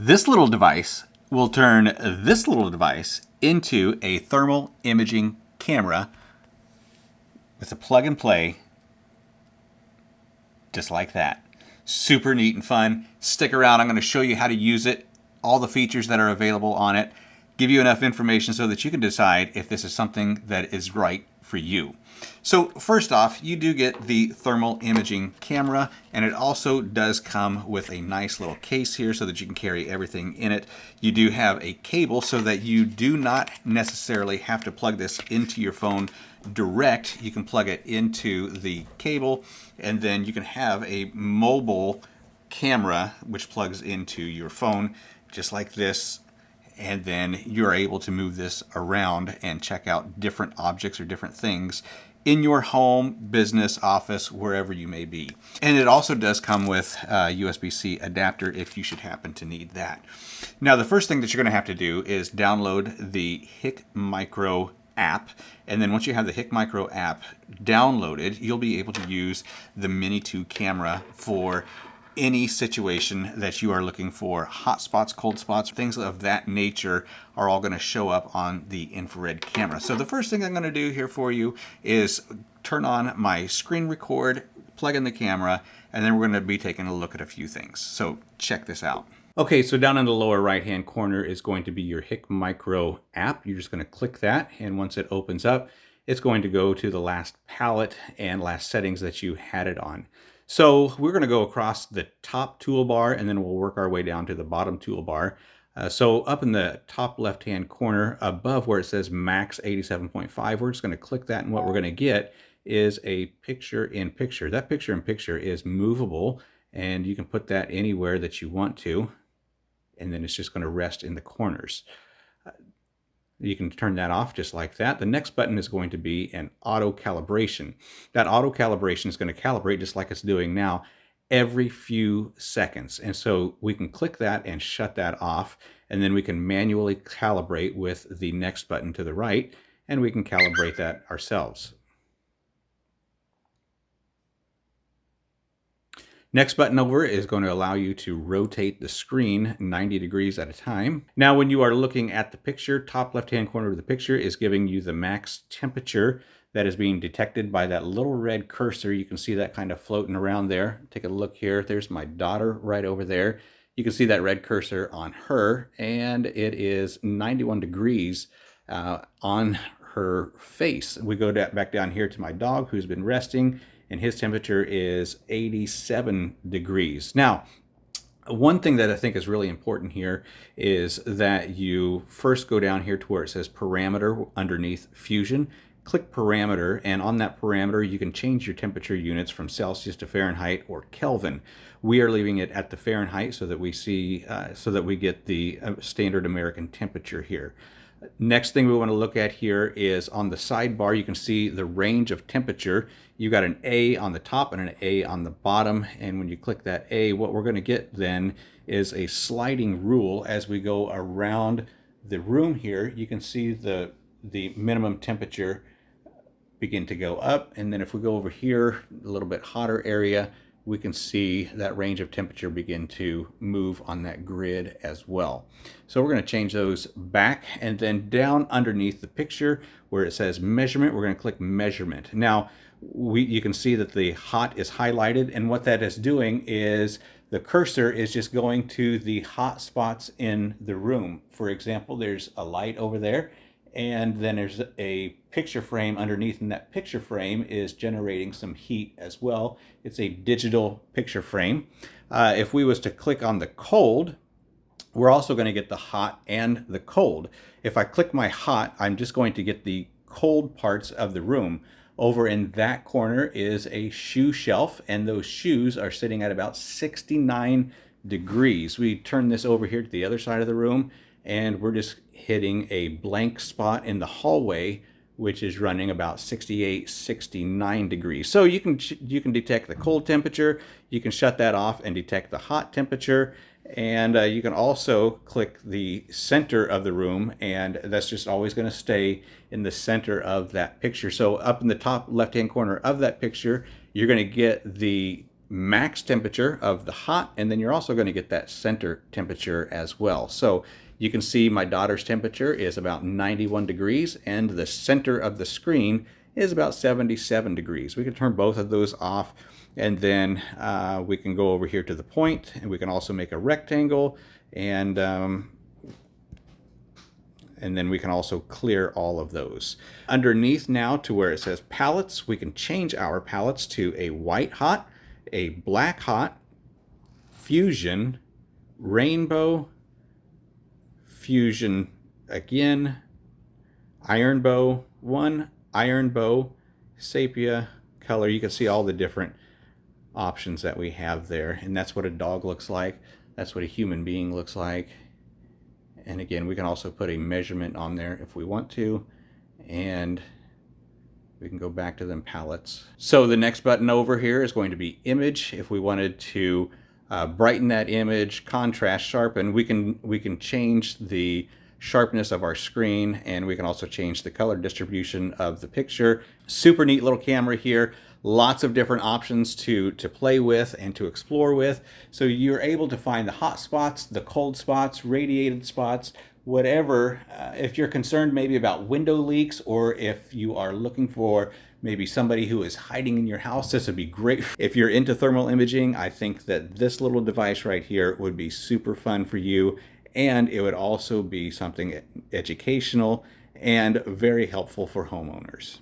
This little device will turn this little device into a thermal imaging camera with a plug and play, just like that. Super neat and fun. Stick around. I'm going to show you how to use it, all the features that are available on it, give you enough information so that you can decide if this is something that is right for you. So first off, you do get the thermal imaging camera, and it also does come with a nice little case here so that you can carry everything in it. You do have a cable so that you do not necessarily have to plug this into your phone direct. You can plug it into the cable, and then you can have a mobile camera which plugs into your phone just like this. And then you're able to move this around and check out different objects or different things in your home, business, office, wherever you may be. And it also does come with a USB-C adapter if you should happen to need that. Now, the first thing that you're going to have to do is download the HIKMICRO app. And then once you have the HIKMICRO app downloaded, you'll be able to use the Mini2 camera for any situation that you are looking for. Hot spots, cold spots, things of that nature are all going to show up on the infrared camera. So the first thing I'm going to do here for you is turn on my screen record, plug in the camera, and then we're going to be taking a look at a few things. So check this out. Okay, so down in the lower right hand corner is going to be your HIKMICRO app. You're just going to click that, and once it opens up, it's going to go to the last palette and last settings that you had it on. So we're going to go across the top toolbar, and then we'll work our way down to the bottom toolbar. So up in the top left-hand corner above where it says Max 87.5, we're just going to click that, and what we're going to get is a picture-in-picture. That picture-in-picture is movable, and you can put that anywhere that you want to, and then it's just going to rest in the corners. You can turn that off just like that. The next button is going to be an auto calibration. That auto calibration is going to calibrate just like it's doing now every few seconds. And so we can click that and shut that off, and then we can manually calibrate with the next button to the right, and we can calibrate that ourselves. Next button over is going to allow you to rotate the screen 90 degrees at a time. Now, when you are looking at the picture, top left-hand corner of the picture is giving you the max temperature that is being detected by that little red cursor. You can see that kind of floating around there. Take a look here. There's my daughter right over there. You can see that red cursor on her, and it is 91 degrees on her face. We go back down here to my dog who's been resting, and his temperature is 87 degrees. Now, one thing that I think is really important here is that you first go down here to where it says parameter underneath Fusion. Click parameter, and on that parameter you can change your temperature units from Celsius to Fahrenheit or Kelvin. We are leaving it at the Fahrenheit so that we see we get the standard American temperature here. Next thing we want to look at here is on the sidebar, you can see the range of temperature. You got an A on the top and an A on the bottom, and when you click that A, what we're going to get then is a sliding rule as we go around the room here. You can see the minimum temperature begin to go up, and then if we go over here, a little bit hotter area, we can see that range of temperature begin to move on that grid as well. So we're going to change those back, and then down underneath the picture where it says measurement, we're going to click measurement. Now you can see that the hot is highlighted, and what that is doing is the cursor is just going to the hot spots in the room. For example, there's a light over there, and then there's a picture frame underneath, and that picture frame is generating some heat as well. It's a digital picture frame. If we was to click on the cold, we're also going to get the hot and the cold. If I click my hot, I'm just going to get the cold parts of the room. Over in that corner is a shoe shelf, and those shoes are sitting at about 69 degrees. We turn this over here to the other side of the room, and we're just hitting a blank spot in the hallway, which is running about 68, 69 degrees. So you can detect the cold temperature, you can shut that off and detect the hot temperature, and you can also click the center of the room, and that's just always going to stay in the center of that picture. So up in the top left-hand corner of that picture, you're going to get the max temperature of the hot, and then you're also going to get that center temperature as well. So you can see my daughter's temperature is about 91 degrees and the center of the screen is about 77 degrees. We can turn both of those off, and then we can go over here to the point, and we can also make a rectangle, and then we can also clear all of those. Underneath now to where it says palettes, we can change our palettes to a white hot, a black hot, fusion, rainbow, fusion again, iron bow 1, iron bow, sepia color. You can see all the different options that we have there, and that's what a dog looks like. That's what a human being looks like. And again, we can also put a measurement on there if we want to, and we can go back to them palettes. So the next button over here is going to be image. If we wanted to brighten that image, contrast, sharpen, we can change the sharpness of our screen, and we can also change the color distribution of the picture. Super neat little camera here. Lots of different options to play with and to explore with. So you're able to find the hot spots, the cold spots, radiated spots, whatever. If you're concerned maybe about window leaks, or if you are looking for maybe somebody who is hiding in your house, this would be great. If you're into thermal imaging, I think that this little device right here would be super fun for you, and it would also be something educational and very helpful for homeowners.